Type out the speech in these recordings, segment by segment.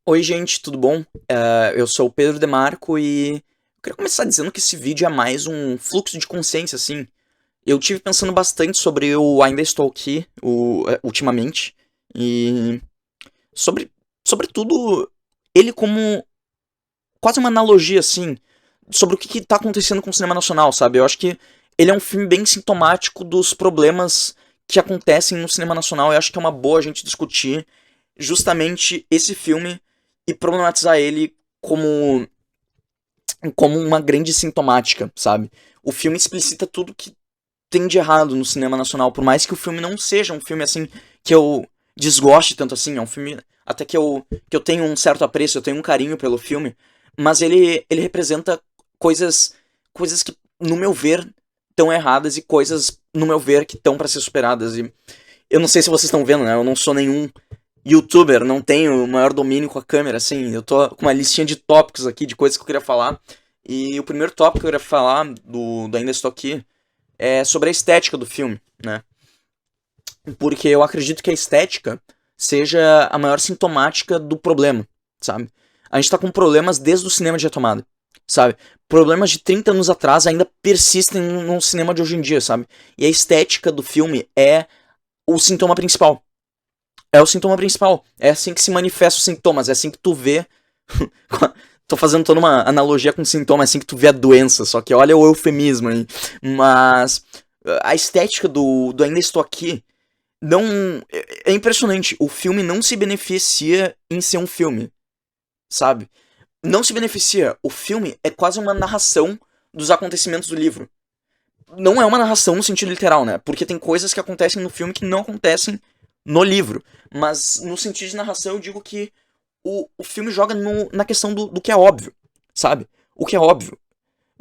Oi, gente, tudo bom? Eu sou o Pedro Demarco e eu queria começar dizendo que esse vídeo é mais um fluxo de consciência, assim. Eu tive pensando bastante sobre o Ainda Estou Aqui, ultimamente, e sobre, sobretudo, ele como quase uma analogia, assim, sobre o que tá acontecendo com o cinema nacional, sabe? Eu acho que ele é um filme bem sintomático dos problemas que acontecem no cinema nacional. Eu acho que é uma boa a gente discutir justamente esse filme e problematizar ele como uma grande sintomática, sabe? O filme explicita tudo que tem de errado no cinema nacional, por mais que o filme não seja um filme assim que eu desgoste tanto assim, é um filme até que eu tenho um certo apreço, eu tenho um carinho pelo filme, mas ele representa coisas coisas que no meu ver estão erradas e coisas no meu ver que estão para ser superadas. E eu não sei se vocês estão vendo, né? Eu não sou nenhum YouTuber, não tenho o maior domínio com a câmera, assim. Eu tô com uma listinha de tópicos aqui, de coisas que eu queria falar. E o primeiro tópico que eu queria falar do Ainda Estou Aqui é sobre a estética do filme, né? Porque eu acredito que a estética seja a maior sintomática do problema, sabe? A gente tá com problemas desde o cinema de retomada, sabe? Problemas de 30 anos atrás ainda persistem no cinema de hoje em dia, sabe? E a estética do filme é o sintoma principal. É o sintoma principal. É assim que se manifestam os sintomas. É assim que tu vê. Tô fazendo toda uma analogia com sintoma, é assim que tu vê a doença. Só que olha o eufemismo aí. Mas a estética do Ainda Estou Aqui não. É impressionante. O filme não se beneficia em ser um filme, sabe? Não se beneficia. O filme é quase uma narração dos acontecimentos do livro. Não é uma narração no sentido literal, né? Porque tem coisas que acontecem no filme que não acontecem no livro. Mas no sentido de narração, eu digo que o filme joga na questão do que é óbvio, sabe? O que é óbvio.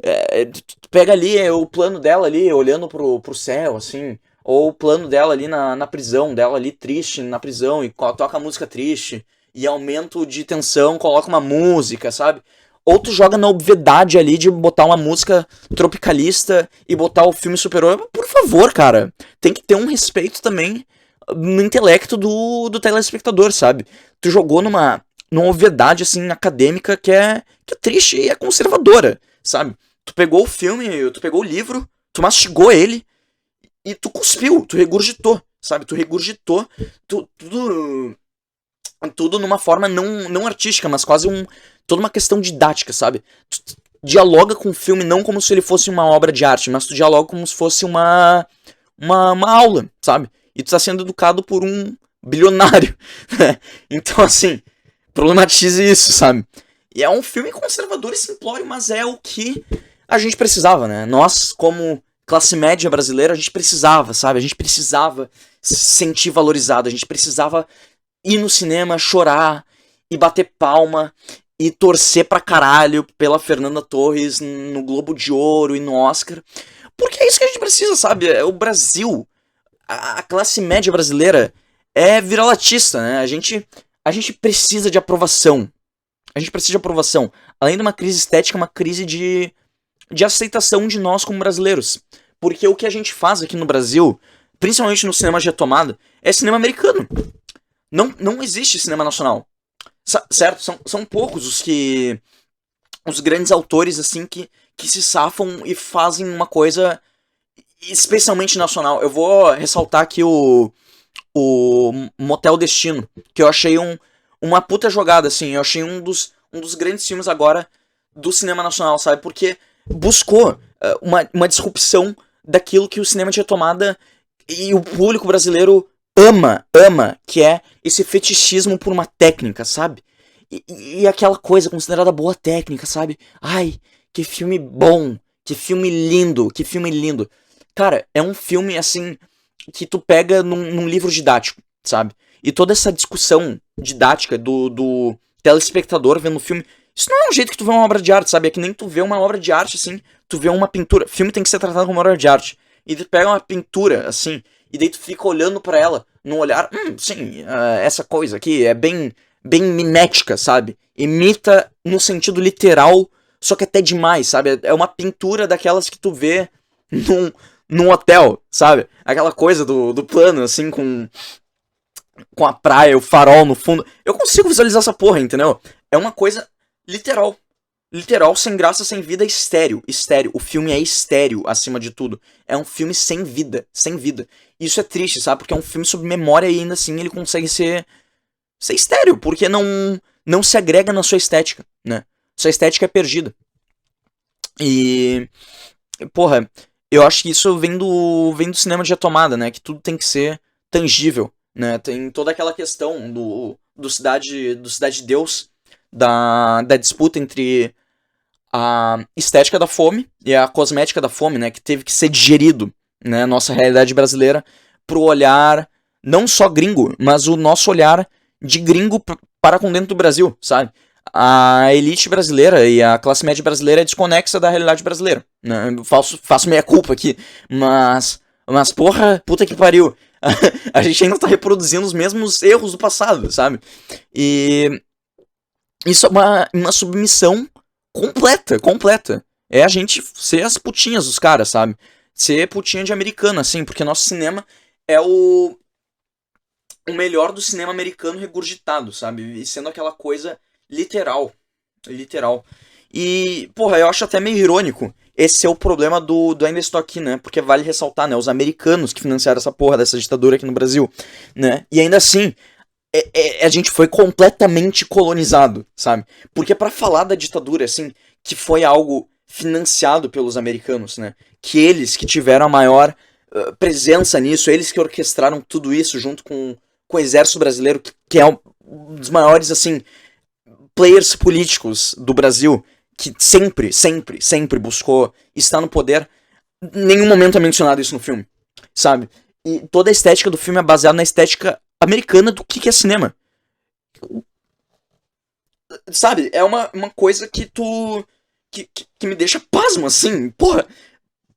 Tu pega ali o plano dela ali, olhando pro céu, assim. Ou o plano dela ali na prisão, dela ali triste na prisão, e toca a música triste. E aumento de tensão, coloca uma música, sabe? Ou tu joga na obviedade ali de botar uma música tropicalista e botar o filme super-herói. Por favor, cara. Tem que ter um respeito também no intelecto do telespectador, sabe? Tu jogou numa obviedade, assim, acadêmica que é triste e é conservadora, sabe? Tu pegou o filme, tu pegou o livro, tu mastigou ele e tu cuspiu, tu regurgitou, sabe? Tu regurgitou tudo numa forma não artística, mas quase toda uma questão didática, sabe? Tu dialoga com o filme não como se ele fosse uma obra de arte, mas tu dialoga como se fosse uma aula, sabe? E tu tá sendo educado por um bilionário. Então, assim, problematize isso, sabe? E é um filme conservador e simplório, mas é o que a gente precisava, né? Nós, como classe média brasileira, a gente precisava, sabe? A gente precisava se sentir valorizado, a gente precisava ir no cinema, chorar e bater palma e torcer pra caralho pela Fernanda Torres no Globo de Ouro e no Oscar. Porque é isso que a gente precisa, sabe? É o Brasil, a classe média brasileira é vira-latista, né? A gente precisa de aprovação. A gente precisa de aprovação. Além de uma crise estética, uma crise de aceitação de nós como brasileiros. Porque o que a gente faz aqui no Brasil, principalmente no cinema de retomada, é cinema americano. Não existe cinema nacional. Certo? São poucos os grandes autores, assim, que se safam e fazem uma coisa especialmente nacional. Eu vou ressaltar aqui o Motel Destino, que eu achei uma puta jogada, assim. Eu achei um dos grandes filmes agora do cinema nacional, sabe? Porque buscou uma disrupção daquilo que o cinema de retomada e o público brasileiro ama, que é esse fetichismo por uma técnica, sabe? E aquela coisa considerada boa técnica, sabe? Ai, que filme bom, que filme lindo, que filme lindo. Cara, é um filme assim que tu pega num livro didático, sabe? E toda essa discussão didática do telespectador vendo o filme, isso não é um jeito que tu vê uma obra de arte, sabe? É que nem tu vê uma obra de arte assim, tu vê uma pintura. Filme tem que ser tratado como uma obra de arte. E tu pega uma pintura assim, e daí tu fica olhando para ela num olhar, sim, essa coisa aqui é bem mimética, sabe? Imita no sentido literal, só que até demais, sabe? É uma pintura daquelas que tu vê num hotel, sabe? Aquela coisa do plano, assim, com a praia, o farol no fundo. Eu consigo visualizar essa porra, entendeu? É uma coisa literal. Literal, sem graça, sem vida, estéreo. Estéreo. O filme é estéreo, acima de tudo. É um filme sem vida. Sem vida. E isso é triste, sabe? Porque é um filme sobre memória e ainda assim ele consegue ser estéreo. Porque não se agrega na sua estética, né? Sua estética é perdida. E... Porra, eu acho que isso vem do cinema de retomada, né? Que tudo tem que ser tangível, né? Tem toda aquela questão do Cidade de Deus, da disputa entre a estética da fome e a cosmética da fome, né? Que teve que ser digerido, né? Nossa realidade brasileira pro olhar não só gringo, mas o nosso olhar de gringo para com dentro do Brasil, sabe? A elite brasileira e a classe média brasileira é desconexa da realidade brasileira, né? Faço meia culpa aqui, mas porra, puta que pariu. A gente ainda tá reproduzindo os mesmos erros do passado, sabe? E isso é uma submissão completa. É a gente ser as putinhas dos caras, sabe? Ser putinha de americano, assim, porque nosso cinema é o melhor do cinema americano regurgitado, sabe? E sendo aquela coisa literal. Literal. E, porra, eu acho até meio irônico esse é o problema do Ainda Estou Aqui, né? Porque vale ressaltar, né? Os americanos que financiaram essa porra dessa ditadura aqui no Brasil, né? E ainda assim, a gente foi completamente colonizado, sabe? Porque pra falar da ditadura, assim, que foi algo financiado pelos americanos, né? Que eles que tiveram a maior presença nisso, eles que orquestraram tudo isso junto com o exército brasileiro, que é um dos maiores, assim, players políticos do Brasil, que sempre buscou estar no poder. Em nenhum momento é mencionado isso no filme, sabe? E toda a estética do filme é baseada na estética americana do que é cinema. Sabe? É uma coisa que tu... Que me deixa pasmo, assim. Porra,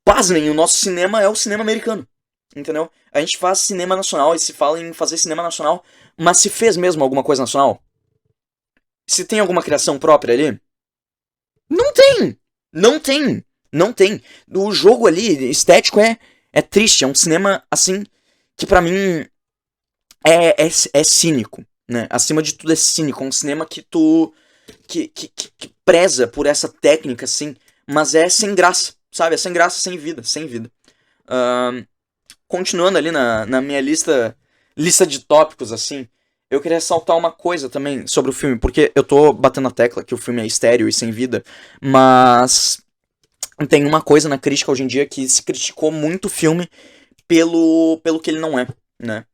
pasmem, o nosso cinema é o cinema americano. Entendeu? A gente faz cinema nacional e se fala em fazer cinema nacional, mas se fez mesmo alguma coisa nacional? Se tem alguma criação própria ali? Não tem! Não tem! Não tem. O jogo ali, estético, é triste. É um cinema, assim, que pra mim é cínico, né? Acima de tudo é cínico. É um cinema que tu... Que preza por essa técnica, assim, mas é sem graça, sabe? É sem graça, sem vida, sem vida. Continuando ali na minha lista de tópicos, assim, eu queria ressaltar uma coisa também sobre o filme, porque eu tô batendo a tecla que o filme é estéreo e sem vida, mas tem uma coisa na crítica hoje em dia que se criticou muito o filme pelo que ele não é, né?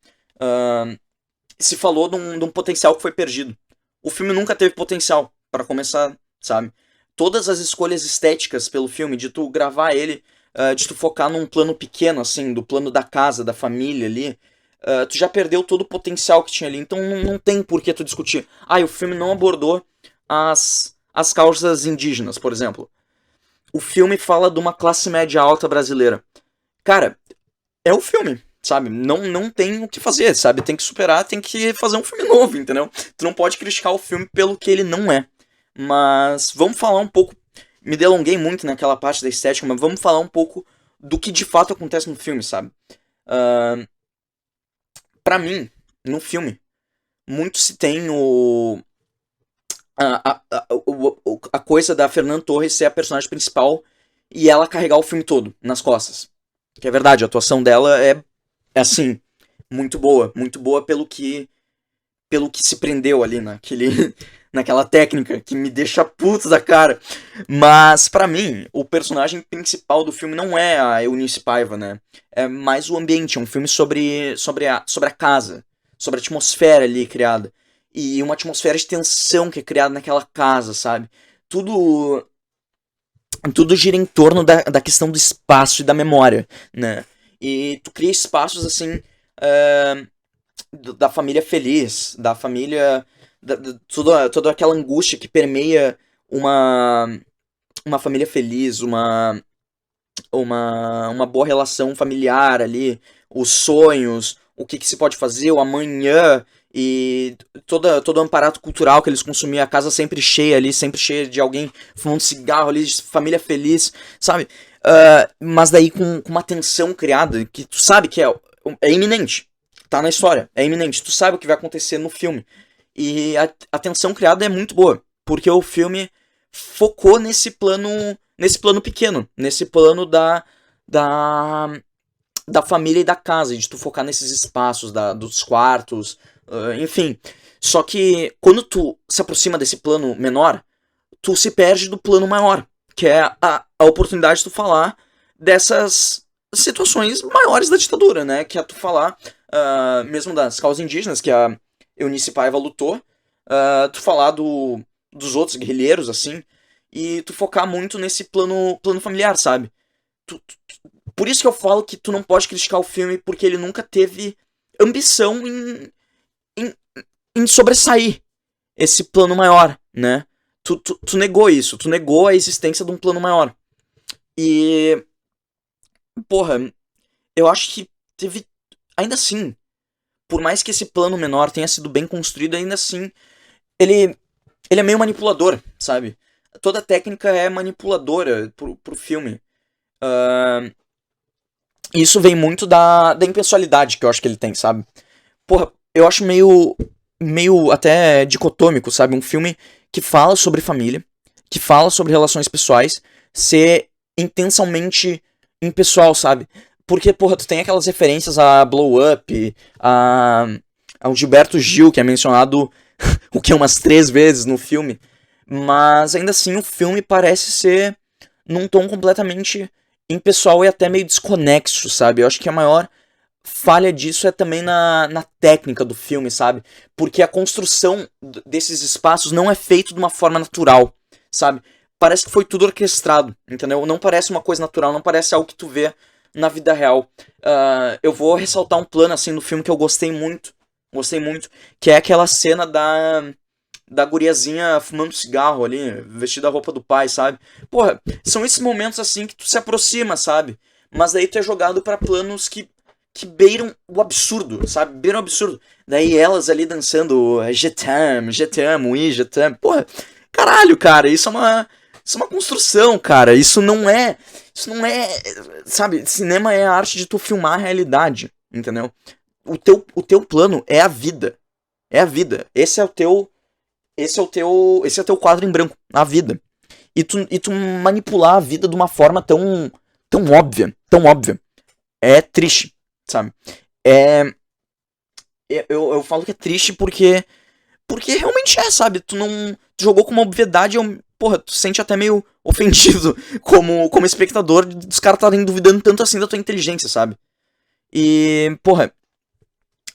Se falou de um potencial que foi perdido. O filme nunca teve potencial, para começar, sabe? Todas as escolhas estéticas pelo filme, de tu gravar ele, de tu focar num plano pequeno, assim, do plano da casa, da família ali, tu já perdeu todo o potencial que tinha ali. Então não tem por que tu discutir. O filme não abordou as causas indígenas, por exemplo. O filme fala de uma classe média alta brasileira. Cara, é o filme, sabe? Não tem o que fazer, sabe? Tem que superar, tem que fazer um filme novo, entendeu? Tu não pode criticar o filme pelo que ele não é. Mas vamos falar um pouco... Me delonguei muito naquela parte da estética, mas vamos falar um pouco do que de fato acontece no filme, sabe? Pra mim, no filme, muito se tem a coisa da Fernanda Torres ser a personagem principal e ela carregar o filme todo nas costas. Que é verdade, a atuação dela é assim, muito boa pelo que se prendeu ali naquela técnica que me deixa puto da cara. Mas pra mim, o personagem principal do filme não é a Eunice Paiva, né? É mais o ambiente, é um filme sobre a casa, sobre a atmosfera ali criada. E uma atmosfera de tensão que é criada naquela casa, sabe? Tudo gira em torno da questão do espaço e da memória, né? E tu cria espaços, assim, da família feliz, da família... toda aquela angústia que permeia uma família feliz, uma boa relação familiar ali, os sonhos, o que se pode fazer, o amanhã, e todo o amparato cultural que eles consumiam, a casa sempre cheia ali, sempre cheia de alguém fumando cigarro ali, de família feliz, sabe? Mas daí com uma tensão criada que tu sabe que é iminente, tá na história, é iminente, tu sabe o que vai acontecer no filme. E a tensão criada é muito boa, porque o filme focou nesse plano pequeno, nesse plano da, da família e da casa, de tu focar nesses espaços dos quartos, enfim. Só que quando tu se aproxima desse plano menor, tu se perde do plano maior, que é a oportunidade de tu falar dessas situações maiores da ditadura, né? Que é tu falar, mesmo das causas indígenas, que a Eunice Paiva lutou, tu falar dos outros guerrilheiros, assim, e tu focar muito nesse plano familiar, sabe? Por isso que eu falo que tu não pode criticar o filme, porque ele nunca teve ambição em, em sobressair esse plano maior, né? Tu negou isso, tu negou a existência de um plano maior. E, porra, eu acho que teve. Ainda assim, por mais que esse plano menor tenha sido bem construído, ainda assim, ele, ele é meio manipulador, sabe? Toda a técnica é manipuladora pro filme. Uh, isso vem muito da impessoalidade que eu acho que ele tem, sabe? Porra, eu acho meio até dicotômico, sabe? Um filme que fala sobre família, que fala sobre relações pessoais, ser intensamente impessoal, sabe? Porque, porra, tu tem aquelas referências a Blow Up, ao Gilberto Gil, que é mencionado o que umas 3 vezes no filme, mas ainda assim o filme parece ser num tom completamente impessoal e até meio desconexo, sabe? Eu acho que a maior falha disso é também na técnica do filme, sabe? Porque a construção desses espaços não é feito de uma forma natural, sabe? Parece que foi tudo orquestrado, entendeu? Não parece uma coisa natural, não parece algo que tu vê na vida real. Eu vou ressaltar um plano, assim, no filme que eu gostei muito, que é aquela cena da guriazinha fumando cigarro ali, vestida a roupa do pai, sabe? Porra, são esses momentos, assim, que tu se aproxima, sabe? Mas daí tu é jogado pra planos que beiram o absurdo, sabe? Beiram o absurdo. Daí elas ali dançando Je t'aime, je t'aime, oui, je t'aime. Porra, caralho, cara, isso é uma construção, cara. Isso não é, sabe? Cinema é a arte de tu filmar a realidade, entendeu? O teu plano é a vida. É a vida. Esse é o teu quadro em branco, a vida. E tu manipular a vida de uma forma tão óbvia, tão óbvia. É triste, sabe? É, eu falo que é triste porque realmente é, sabe? Tu não tu jogou com uma obviedade, porra, tu se sente até meio ofendido como espectador dos caras estarem duvidando tanto assim da tua inteligência, sabe? E, porra,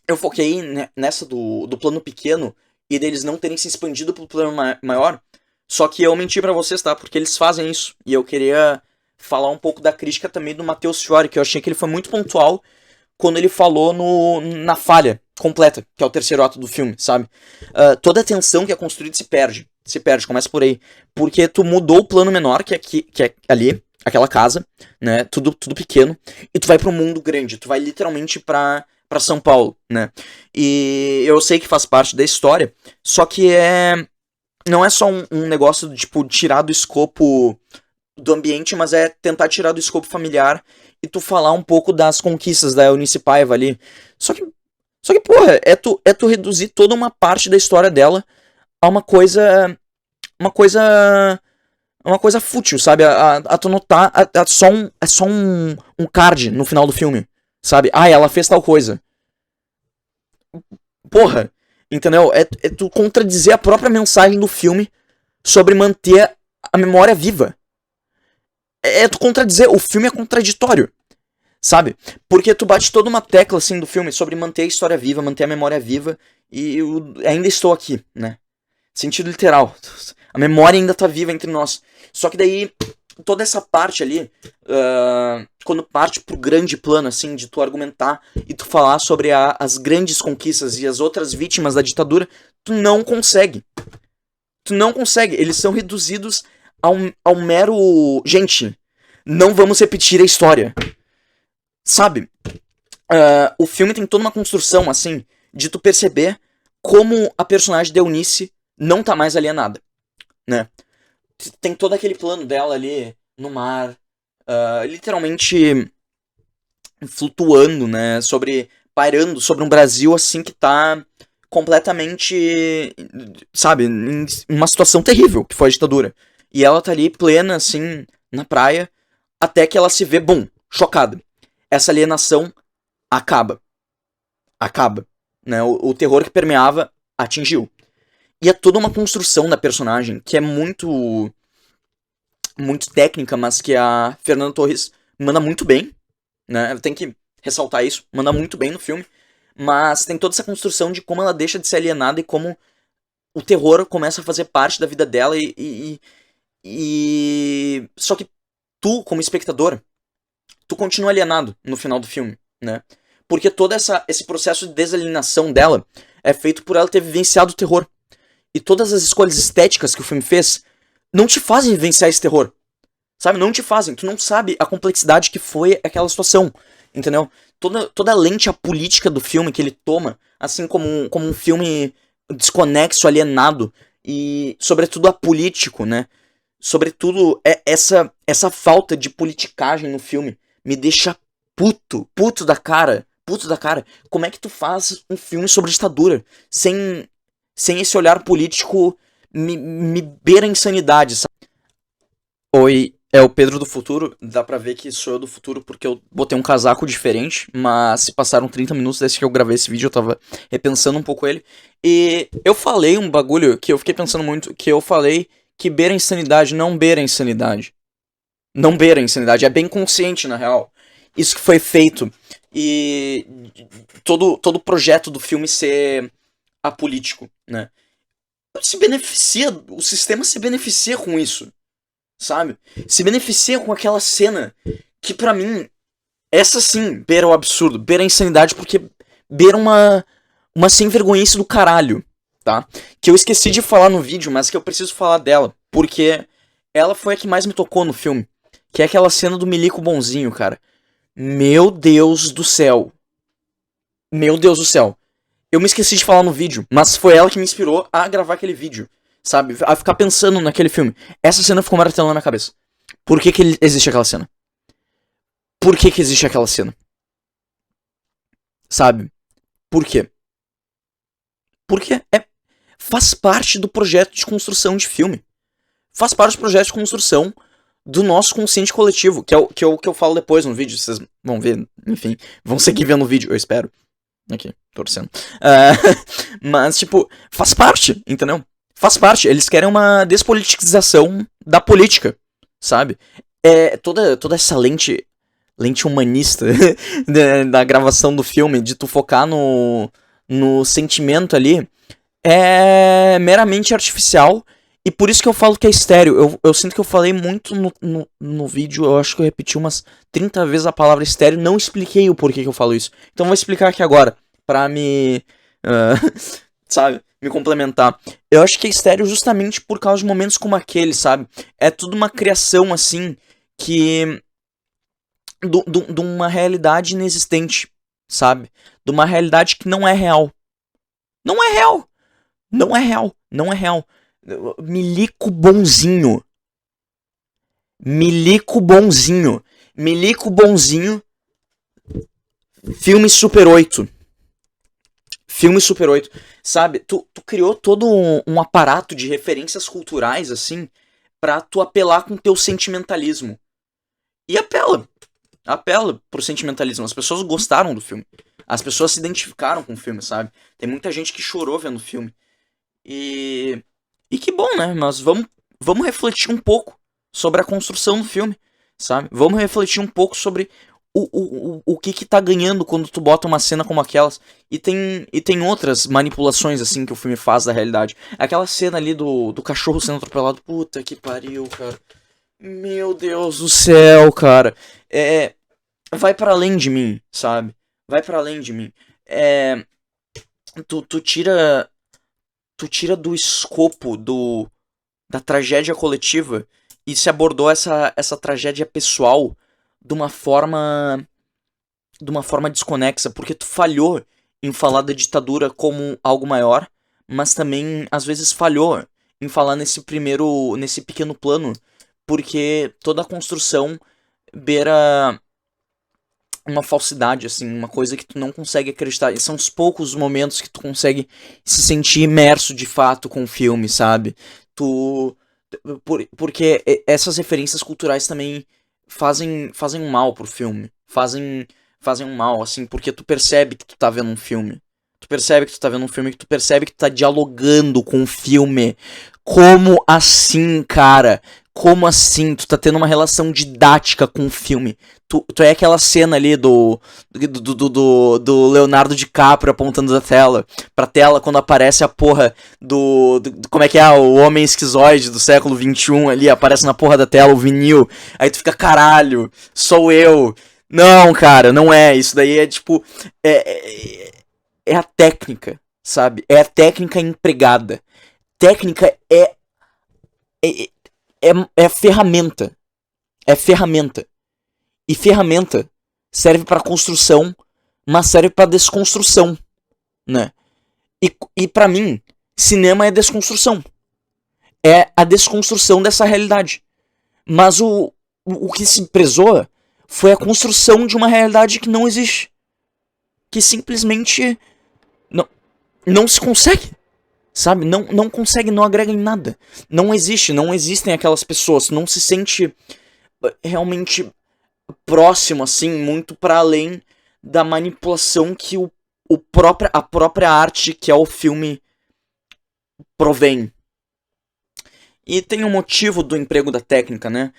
eu foquei nessa do plano pequeno e deles não terem se expandido pro plano maior, só que eu menti pra vocês, tá? Porque eles fazem isso. E eu queria falar um pouco da crítica também do Matheus Fiore, que eu achei que ele foi muito pontual quando ele falou na falha completa, que é o terceiro ato do filme, sabe? Toda a tensão que é construída se perde, começa por aí. Porque tu mudou o plano menor, que é ali, aquela casa, né? Tudo pequeno, e tu vai pro mundo grande, tu vai literalmente pra São Paulo, né? E eu sei que faz parte da história, só que não é só um negócio tipo, tirar do escopo do ambiente, mas é tentar tirar do escopo familiar e tu falar um pouco das conquistas da Eunice Paiva ali. Só que, porra, é tu reduzir toda uma parte da história dela a uma coisa, uma coisa fútil, sabe? A tu notar, é só um card no final do filme, sabe? Ah, ela fez tal coisa. Porra, entendeu? É tu contradizer a própria mensagem do filme sobre manter a memória viva. É tu contradizer, o filme é contraditório, sabe? Porque tu bate toda uma tecla assim do filme sobre manter a história viva, manter a memória viva, e eu ainda estou aqui, né? Sentido literal. A memória ainda tá viva entre nós. Só que daí, toda essa parte ali, quando parte pro grande plano, assim, de tu argumentar e tu falar sobre as grandes conquistas e as outras vítimas da ditadura, tu não consegue. Tu não consegue. Eles são reduzidos ao mero. Gente, não vamos repetir a história. Sabe? O filme tem toda uma construção, assim, de tu perceber como a personagem de Eunice não tá mais alienada, né? Tem todo aquele plano dela ali no mar, literalmente flutuando, né? Sobre pairando sobre um Brasil assim que tá completamente, sabe, em uma situação terrível, que foi a ditadura. E ela tá ali plena, assim, na praia, até que ela se vê, bum, chocada. Essa alienação acaba. Acaba. Né? O terror que permeava atingiu. E é toda uma construção da personagem que é muito técnica, mas que a Fernanda Torres manda muito bem, né? Tem que ressaltar isso, manda muito bem no filme, mas tem toda essa construção de como ela deixa de ser alienada e como o terror começa a fazer parte da vida dela só que tu, como espectador, tu continua alienado no final do filme, né? Porque todo esse processo de desalienação dela é feito por ela ter vivenciado o terror. E todas as escolhas estéticas que o filme fez não te fazem vivenciar esse terror. Sabe? Não te fazem. Tu não sabe a complexidade que foi aquela situação. Entendeu? Toda a lente política do filme que ele toma, assim como um filme desconexo, alienado, e sobretudo apolítico, né? Sobretudo essa falta de politicagem no filme me deixa puto da cara. Puto da cara. Como é que tu faz um filme sobre ditadura sem esse olhar político me beira a insanidade, sabe? Oi, é o Pedro do futuro. Dá pra ver que sou eu do futuro porque eu botei um casaco diferente, mas se passaram 30 minutos desde que eu gravei esse vídeo, eu tava repensando um pouco ele. E eu falei um bagulho que eu fiquei pensando muito, que eu falei que beira a insanidade, não beira a insanidade. Não beira a insanidade, é bem consciente na real. Isso que foi feito. E todo o projeto do filme ser apolítico, né? Se beneficia, o sistema se beneficia com isso, sabe? Se beneficia com aquela cena que pra mim, essa sim, beira o absurdo, beira a insanidade, porque beira uma sem vergonhice do caralho, tá? Que eu esqueci de falar no vídeo, mas que eu preciso falar dela, porque ela foi a que mais me tocou no filme, que é aquela cena do Milico bonzinho, cara. Meu Deus do céu. Meu Deus do céu. Eu me esqueci de falar no vídeo, mas foi ela que me inspirou a gravar aquele vídeo, sabe? A ficar pensando naquele filme. Essa cena ficou martelando na minha cabeça. Por que existe aquela cena? Por que existe aquela cena? Sabe? Por quê? Porque faz parte do projeto de construção de filme. Faz parte do projeto de construção do nosso consciente coletivo, que é o que eu falo depois no vídeo. Vocês vão ver, enfim, vão seguir vendo o vídeo, eu espero. Aqui, torcendo. Mas, tipo, faz parte, entendeu? Faz parte. Eles querem uma despolitização da política, sabe? É toda essa lente humanista da gravação do filme, de tu focar no sentimento ali, é meramente artificial. E por isso que eu falo que é estéreo. Eu sinto que eu falei muito no vídeo, eu acho que eu repeti umas 30 vezes a palavra estéreo, não expliquei o porquê que eu falo isso. Então eu vou explicar aqui agora, pra me... sabe? Me complementar. Eu acho que é estéreo justamente por causa de momentos como aquele, sabe? É tudo uma criação, assim, que... de uma realidade inexistente, sabe? De uma realidade que não é real. Não é real! Não é real! Não é real! Milico bonzinho. Milico bonzinho. Milico bonzinho. Filme Super 8. Filme Super 8. Sabe, tu criou todo um aparato de referências culturais, assim, pra tu apelar com teu sentimentalismo. E apela. Apela pro sentimentalismo. As pessoas gostaram do filme. As pessoas se identificaram com o filme, sabe? Tem muita gente que chorou vendo o filme. E que bom, né? Mas vamos refletir um pouco sobre a construção do filme, sabe? Vamos refletir um pouco sobre o que tá ganhando quando tu bota uma cena como aquelas. E tem outras manipulações, assim, que o filme faz da realidade. Aquela cena ali do cachorro sendo atropelado. Puta que pariu, cara. Meu Deus do céu, cara. Vai para além de mim, sabe? Vai para além de mim. Tu tira do escopo da tragédia coletiva e se abordou essa tragédia pessoal de uma forma desconexa, porque tu falhou em falar da ditadura como algo maior, mas também às vezes falhou em falar nesse pequeno plano, porque toda a construção beira uma falsidade, assim, uma coisa que tu não consegue acreditar. E são os poucos momentos que tu consegue se sentir imerso de fato com o filme, sabe? Tu. Porque essas referências culturais também fazem um mal pro filme. Fazem um mal, assim, porque tu percebe que tu tá vendo um filme. Tu percebe que tu tá vendo um filme, que tu percebe que tu tá dialogando com o filme. Como assim, cara? Como assim? Tu tá tendo uma relação didática com o filme. Tu é aquela cena ali do Leonardo DiCaprio apontando pra tela quando aparece a porra como é que é? O homem esquizoide do século XXI ali, aparece na porra da tela, o vinil. Aí tu fica, caralho, sou eu. Não, cara, não é. Isso daí é tipo. É a técnica, sabe? É a técnica empregada. Técnica é, é ferramenta. É ferramenta. E ferramenta serve pra construção, mas serve pra desconstrução, né? E para mim, cinema é desconstrução. É a desconstrução dessa realidade. Mas o que se prezou foi a construção de uma realidade que não existe. Que simplesmente não se consegue. Sabe? Não consegue, não agrega em nada. Não existe, não existem aquelas pessoas. Não se sente realmente próximo, assim, muito para além da manipulação que a própria arte, que é o filme, provém. E tem um motivo do emprego da técnica, né?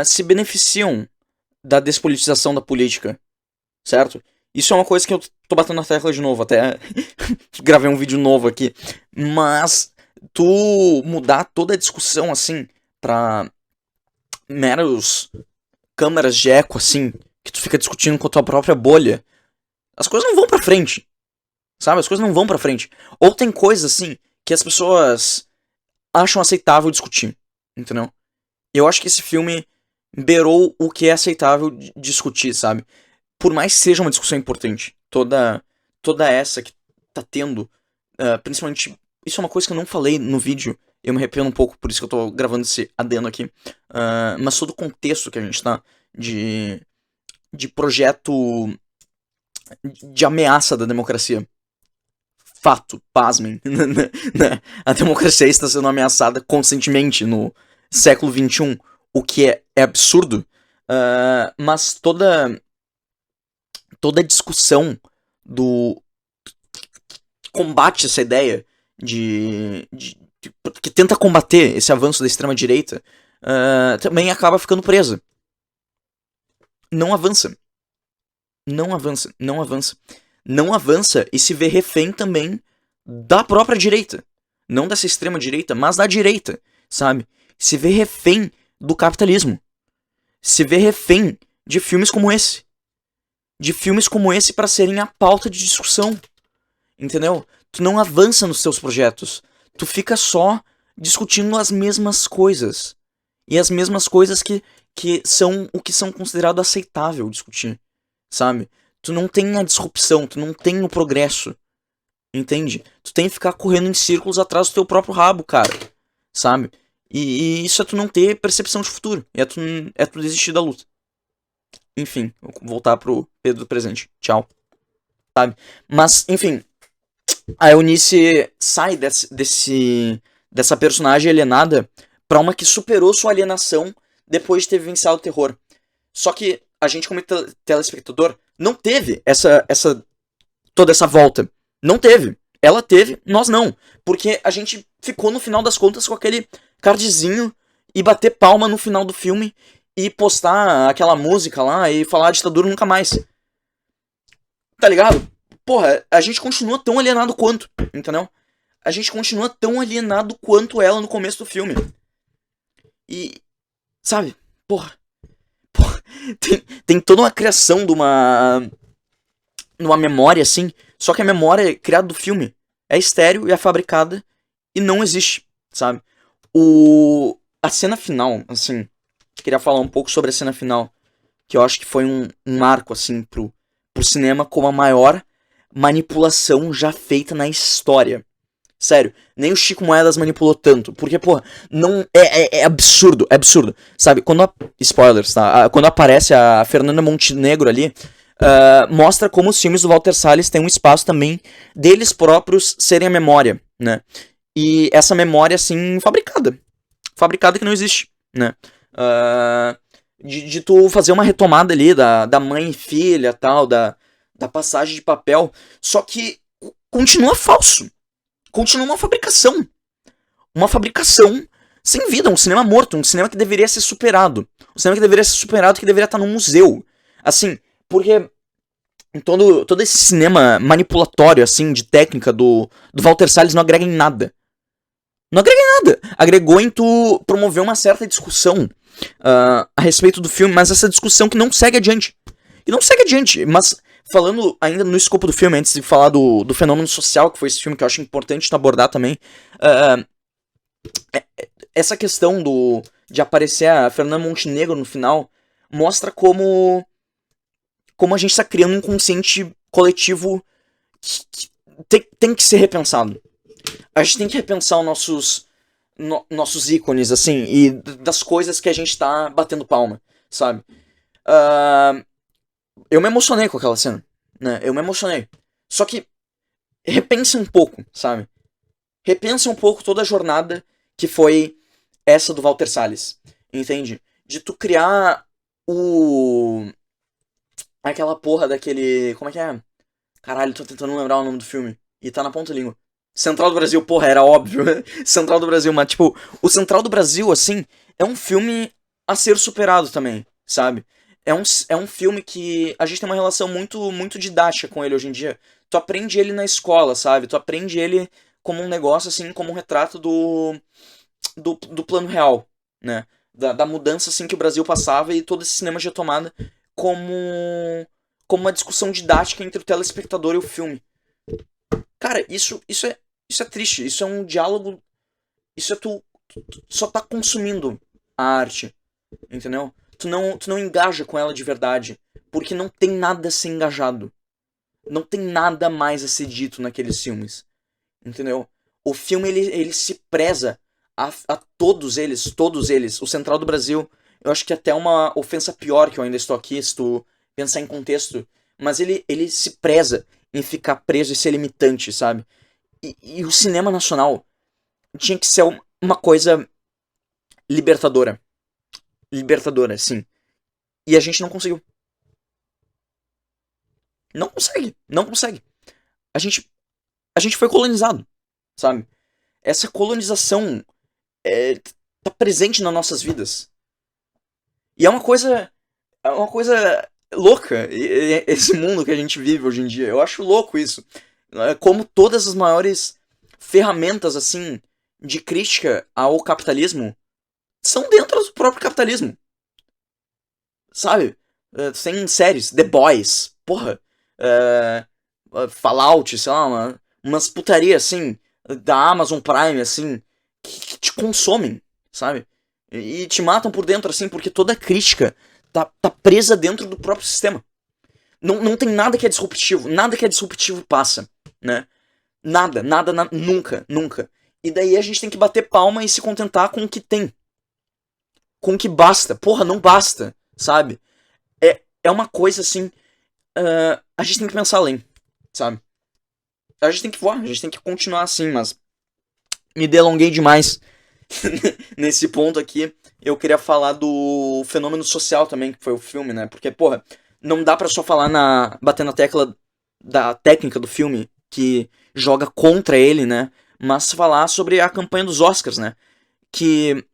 Se beneficiam da despolitização da política, certo? Isso é uma coisa que eu tô batendo na tecla de novo, até gravei um vídeo novo aqui. Mas tu mudar toda a discussão, assim, pra meros câmaras de eco, assim, que tu fica discutindo com a tua própria bolha, as coisas não vão pra frente. Sabe? As coisas não vão pra frente. Ou tem coisas, assim, que as pessoas acham aceitável discutir. Entendeu? Eu acho que esse filme beirou o que é aceitável discutir, sabe? Por mais que seja uma discussão importante, toda essa que tá tendo, principalmente, isso é uma coisa que eu não falei no vídeo, eu me arrependo um pouco, por isso que eu tô gravando esse adendo aqui, mas todo o contexto que a gente tá, de projeto de ameaça da democracia. Fato, pasmem, né? A democracia está sendo ameaçada constantemente no século XXI, o que é absurdo, mas toda discussão do combate essa ideia que tenta combater esse avanço da extrema direita também acaba ficando presa. Não avança. Não avança, não avança. Não avança e se vê refém também da própria direita. Não dessa extrema direita, mas da direita, sabe? Se vê refém do capitalismo. Se vê refém de filmes como esse. De filmes como esse para serem a pauta de discussão. Entendeu? Tu não avança nos teus projetos. Tu fica só discutindo as mesmas coisas. E as mesmas coisas que são o que são considerado aceitável discutir. Sabe? Tu não tem a disrupção, tu não tem o progresso. Entende? Tu tem que ficar correndo em círculos atrás do teu próprio rabo, cara. Sabe? E isso é tu não ter percepção de futuro. É tu desistir da luta. Enfim, vou voltar pro Pedro do presente. Tchau. Sabe? Mas, enfim. A Eunice sai dessa personagem alienada pra uma que superou sua alienação depois de ter vivenciado o terror. Só que a gente, como telespectador, não teve toda essa volta. Não teve. Ela teve, nós não. Porque a gente ficou, no final das contas, com aquele cardzinho e bater palma no final do filme e postar aquela música lá e falar a ditadura nunca mais. Tá ligado? Porra, a gente continua tão alienado quanto, entendeu? A gente continua tão alienado quanto ela no começo do filme. E, sabe, porra tem toda uma criação de uma memória, assim. Só que a memória criada do filme é estéril e é fabricada e não existe, sabe? A cena final, assim, queria falar um pouco sobre a cena final, que eu acho que foi um marco, assim, pro cinema como a maior manipulação já feita na história, Sério, nem o Chico Moedas manipulou tanto. Porque, porra, não. É absurdo, é absurdo. Sabe, spoilers, tá? Quando aparece a Fernanda Montenegro ali, mostra como os filmes do Walter Salles têm um espaço também deles próprios serem a memória, né? E essa memória, assim, fabricada. Fabricada que não existe, né? De tu fazer uma retomada ali da mãe e filha, tal, da passagem de papel. Só que continua falso. Continua uma fabricação. Uma fabricação sem vida, um cinema morto, um cinema que deveria ser superado. Um cinema que deveria ser superado, que deveria estar num museu. Assim, porque todo esse cinema manipulatório, assim, de técnica do Walter Salles não agrega em nada. Não agrega em nada. Agregou em tu promover uma certa discussão a respeito do filme, mas essa discussão que não segue adiante. E não segue adiante, mas falando ainda no escopo do filme, antes de falar do fenômeno social, que foi esse filme que eu acho importante tu abordar também, essa questão de aparecer a Fernanda Montenegro no final mostra como a gente está criando um inconsciente coletivo que tem que ser repensado. A gente tem que repensar os nossos ícones, assim, e das coisas que a gente tá batendo palma, sabe? Eu me emocionei com aquela cena, né? Eu me emocionei. Só que repense um pouco, sabe? Repense um pouco toda a jornada que foi essa do Walter Salles, entende? De tu criar aquela porra daquele... Como é que é? Caralho, tô tentando lembrar o nome do filme. E tá na ponta da língua. Central do Brasil, porra, era óbvio. Central do Brasil, mas tipo, o Central do Brasil, assim, é um filme a ser superado também, sabe? É um filme que a gente tem uma relação muito, muito didática com ele hoje em dia. Tu aprende ele na escola, sabe? Tu aprende ele como um negócio, assim, como um retrato do plano real, né? Da mudança, assim, que o Brasil passava e todo esse cinema de retomada como uma discussão didática entre o telespectador e o filme. Cara, isso é triste, isso é um diálogo. Isso é tu só tá consumindo a arte, entendeu? Tu não engaja com ela de verdade, porque não tem nada a ser engajado. Não tem nada mais a ser dito naqueles filmes, entendeu? O filme, ele se preza a todos eles. O Central do Brasil, eu acho que é até uma ofensa pior que eu ainda estou aqui, se tu pensar em contexto, mas ele se preza em ficar preso e ser limitante, sabe? E o cinema nacional tinha que ser uma coisa libertadora. Libertadora, sim. E a gente não conseguiu. Não consegue. Não consegue. A gente foi colonizado, sabe? Essa colonização tá presente nas nossas vidas. E é uma coisa louca, esse mundo que a gente vive hoje em dia. Eu acho louco isso. Como todas as maiores ferramentas, assim, de crítica ao capitalismo são dentro do próprio capitalismo. Sabe? Tem séries, The Boys, porra. Fallout, sei lá, umas putarias, assim, da Amazon Prime, assim, que te consomem, sabe? E te matam por dentro, assim, porque toda crítica tá presa dentro do próprio sistema. Não tem nada que é disruptivo. Nada que é disruptivo passa, né? Nada, nunca, nunca. E daí a gente tem que bater palma e se contentar com o que tem. Com o que basta. Porra, não basta, sabe? É uma coisa assim... a gente tem que pensar além, sabe? A gente tem que voar, a gente tem que continuar assim, mas... Me delonguei demais nesse ponto aqui. Eu queria falar do fenômeno social também, que foi o filme, né? Porque, porra, não dá pra só falar bater na tecla da técnica do filme, que joga contra ele, né? Mas falar sobre a campanha dos Oscars, né? Que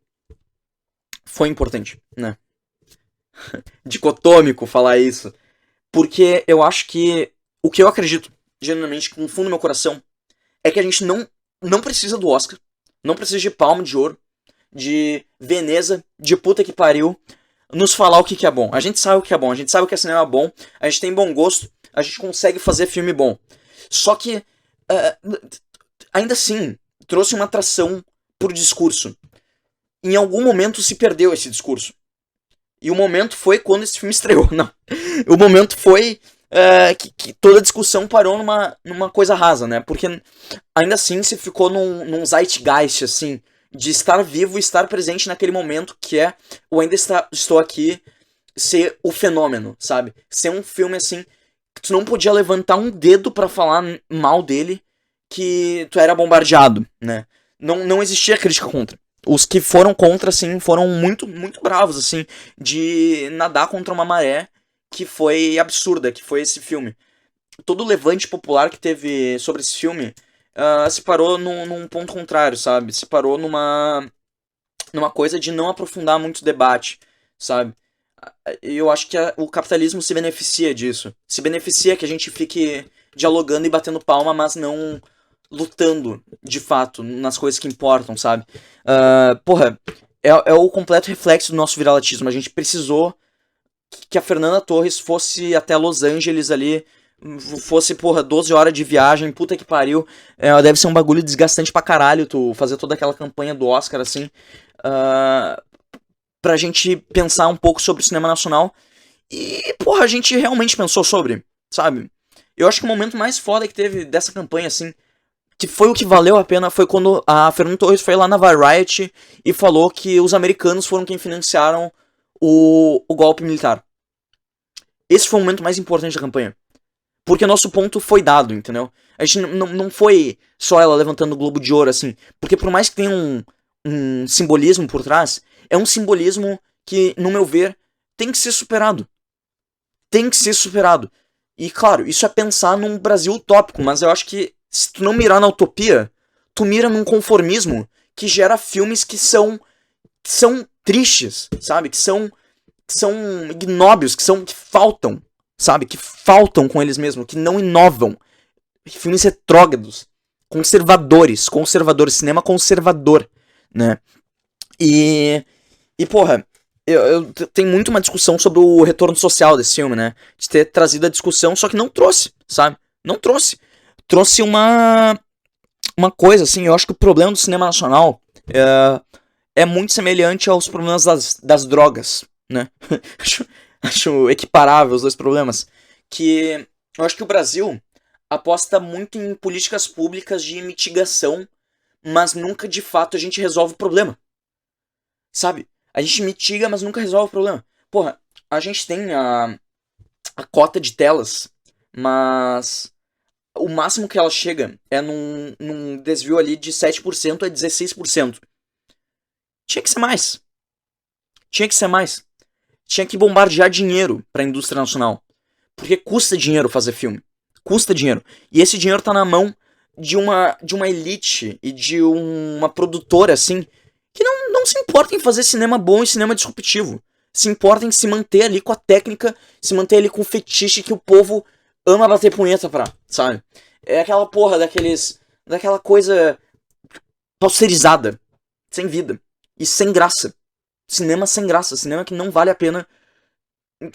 foi importante, né? Dicotômico falar isso. Porque eu acho que o que eu acredito, genuinamente, com o fundo do meu coração, é que a gente não precisa do Oscar, não precisa de Palma de Ouro, de Veneza, de puta que pariu, nos falar o que é bom. A gente sabe o que é bom, a gente sabe o que é cinema bom, a gente tem bom gosto, a gente consegue fazer filme bom. Só que, ainda assim, trouxe uma atração pro discurso. Em algum momento se perdeu esse discurso. E o momento foi quando esse filme estreou. Não. O momento foi que toda a discussão parou numa coisa rasa, né? Porque ainda assim se ficou num zeitgeist, assim, de estar vivo e estar presente naquele momento que é o Ainda Estou Aqui ser o fenômeno, sabe? Ser um filme, assim, que tu não podia levantar um dedo pra falar mal dele, que tu era bombardeado, né? Não existia crítica contra. Os que foram contra, assim, foram muito, muito bravos, assim, de nadar contra uma maré que foi absurda, que foi esse filme. Todo o levante popular que teve sobre esse filme se parou num ponto contrário, sabe? Se parou numa coisa de não aprofundar muito o debate, sabe? Eu acho que o capitalismo se beneficia disso. Se beneficia que a gente fique dialogando e batendo palma, mas não lutando, de fato, nas coisas que importam, sabe? Porra, é o completo reflexo do nosso viralatismo. A gente precisou que a Fernanda Torres fosse até Los Angeles ali, fosse, porra, 12 horas de viagem, puta que pariu. Deve ser um bagulho desgastante pra caralho tu fazer toda aquela campanha do Oscar, assim, uh, pra gente pensar um pouco sobre o cinema nacional. E, porra, a gente realmente pensou sobre, sabe? Eu acho que o momento mais foda que teve dessa campanha, assim, que foi o que valeu a pena, foi quando a Fernanda Torres foi lá na Variety e falou que os americanos foram quem financiaram o golpe militar. Esse foi o momento mais importante da campanha. Porque nosso ponto foi dado, entendeu? A gente não foi só ela levantando o Globo de Ouro, assim. Porque por mais que tenha um simbolismo por trás, é um simbolismo que, no meu ver, tem que ser superado. Tem que ser superado. E, claro, isso é pensar num Brasil utópico, mas eu acho que se tu não mirar na utopia, tu mira num conformismo que gera filmes que são tristes, sabe? Que são ignóbios, que faltam, sabe? Que faltam com eles mesmos, que não inovam. Filmes retrógrados, conservadores, cinema conservador, né? E porra, tem muito uma discussão sobre o retorno social desse filme, né? De ter trazido a discussão, só que não trouxe, sabe? Não trouxe. Trouxe uma coisa, assim, eu acho que o problema do cinema nacional é muito semelhante aos problemas das drogas, né? acho equiparável os dois problemas. Que eu acho que o Brasil aposta muito em políticas públicas de mitigação, mas nunca de fato a gente resolve o problema, sabe? A gente mitiga, mas nunca resolve o problema. Porra, a gente tem a cota de telas, mas o máximo que ela chega é num desvio ali de 7% a 16%. Tinha que ser mais. Tinha que ser mais. Tinha que bombardear dinheiro pra indústria nacional. Porque custa dinheiro fazer filme. Custa dinheiro. E esse dinheiro tá na mão de uma elite e de uma produtora, assim, que não se importa em fazer cinema bom e cinema disruptivo. Se importa em se manter ali com a técnica, se manter ali com o fetiche que o povo ama bater punheta pra, sabe? É aquela porra daquela coisa posterizada, sem vida e sem graça. Cinema sem graça, cinema que não vale a pena,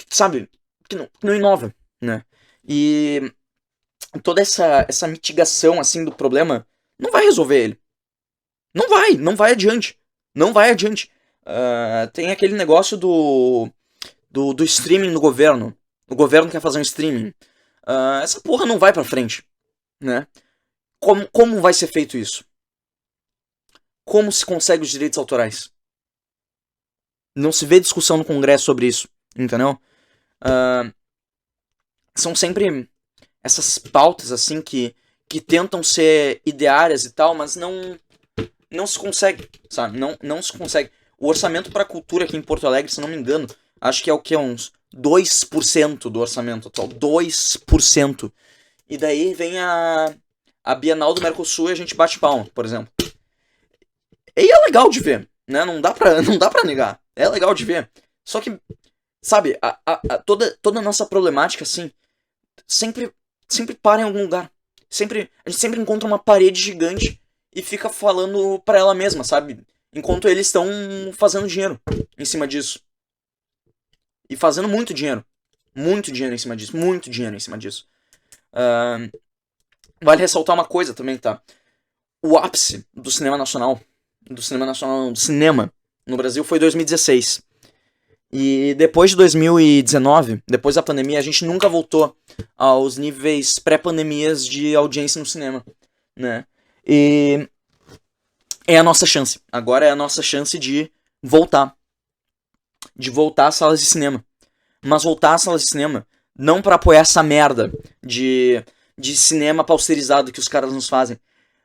sabe? Que não inova, né? E toda essa mitigação, assim, do problema não vai resolver ele. Não vai adiante. Não vai adiante. Tem aquele negócio do streaming no governo. O governo quer fazer um streaming. Essa porra não vai pra frente, né? Como vai ser feito isso? Como se consegue os direitos autorais? Não se vê discussão no Congresso sobre isso, entendeu? São sempre essas pautas, assim, que tentam ser ideárias e tal, mas não se consegue, sabe? Não se consegue. O orçamento pra cultura aqui em Porto Alegre, se não me engano, acho que é o que? Uns 2% do orçamento atual. 2%. E daí vem a Bienal do Mercosul e a gente bate palma, por exemplo. E é legal de ver, né? Não dá pra negar. É legal de ver. Só que, sabe, toda a nossa problemática, assim, sempre para em algum lugar. A gente sempre encontra uma parede gigante e fica falando pra ela mesma, sabe? Enquanto eles estão fazendo dinheiro em cima disso. E fazendo muito dinheiro. Muito dinheiro em cima disso. Muito dinheiro em cima disso. Vale ressaltar uma coisa também, tá? O ápice do cinema nacional. Do cinema nacional, não, do cinema no Brasil foi 2016. E depois de 2019, depois da pandemia, a gente nunca voltou aos níveis pré-pandemias de audiência no cinema, né? E é a nossa chance. Agora é a nossa chance de voltar. De voltar às salas de cinema. Mas voltar às salas de cinema não pra apoiar essa merda de cinema pausterizado que os caras nos fazem.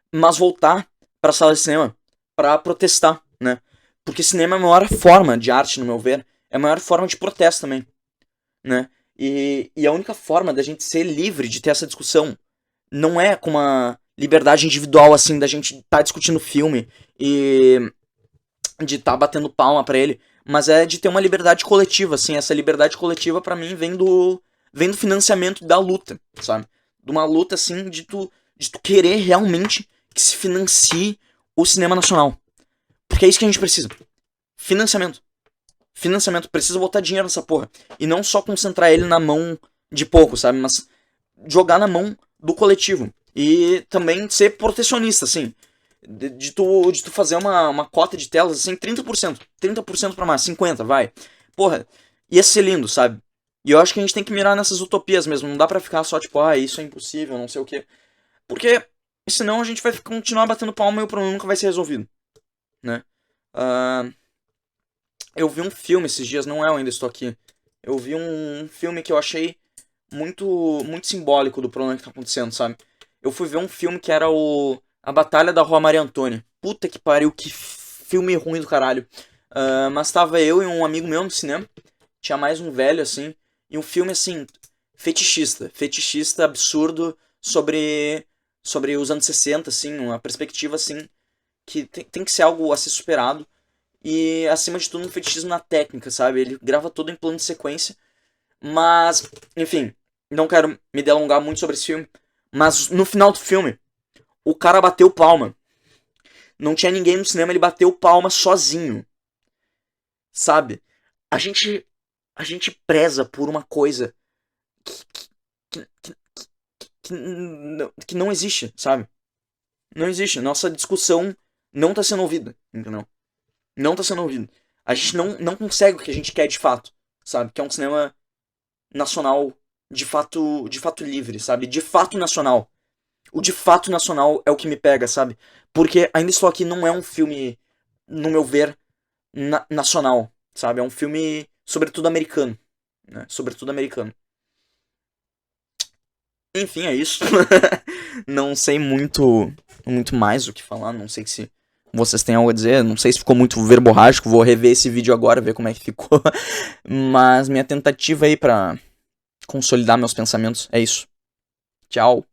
Mas voltar pra salas de cinema pra protestar, né? Porque cinema é a maior forma de arte, no meu ver. É a maior forma de protesto também, né? E a única forma da gente ser livre de ter essa discussão não é com uma liberdade individual, assim, da gente tá discutindo filme e de tá batendo palma pra ele, mas é de ter uma liberdade coletiva, assim. Essa liberdade coletiva pra mim vem do financiamento da luta, sabe? De uma luta, assim, de tu querer realmente que se financie o cinema nacional. Porque é isso que a gente precisa. Financiamento. Financiamento. Precisa botar dinheiro nessa porra. E não só concentrar ele na mão de pouco, sabe? Mas jogar na mão do coletivo. E também ser protecionista, assim. De tu fazer uma cota de telas, assim, 30%. 30% pra mais, 50%, vai. Porra, ia ser lindo, sabe? E eu acho que a gente tem que mirar nessas utopias mesmo. Não dá pra ficar só, tipo, isso é impossível, não sei o quê. Porque senão a gente vai continuar batendo palma e o problema nunca vai ser resolvido, né? Ah, eu vi um filme esses dias, não é Eu Ainda Estou Aqui. Eu vi um filme que eu achei muito, muito simbólico do problema que tá acontecendo, sabe? Eu fui ver um filme que era A Batalha da Rua Maria Antônia. Puta que pariu, que filme ruim do caralho. Mas tava eu e um amigo meu no cinema. Tinha mais um velho, assim. E um filme, assim, fetichista. Fetichista, absurdo, sobre os anos 60, assim. Uma perspectiva, assim, que tem que ser algo a ser superado. E, acima de tudo, um fetichismo na técnica, sabe? Ele grava tudo em plano de sequência. Mas, enfim, não quero me delongar muito sobre esse filme. Mas no final do filme, o cara bateu palma. Não tinha ninguém no cinema, ele bateu palma sozinho. Sabe? A gente a gente preza por uma coisa que, que, que não existe, sabe? Não existe. Nossa discussão não tá sendo ouvida, entendeu? Não tá sendo ouvida. A gente não consegue o que a gente quer de fato, sabe? Que é um cinema nacional de fato livre, sabe? De fato nacional. O de fato nacional é o que me pega, sabe? Porque Ainda Estou Aqui não é um filme, no meu ver, nacional, sabe? É um filme, sobretudo americano, né? Sobretudo americano. Enfim, é isso. Não sei muito mais o que falar, não sei se vocês têm algo a dizer, não sei se ficou muito verborrágico, vou rever esse vídeo agora, ver como é que ficou. Mas minha tentativa aí pra consolidar meus pensamentos é isso. Tchau.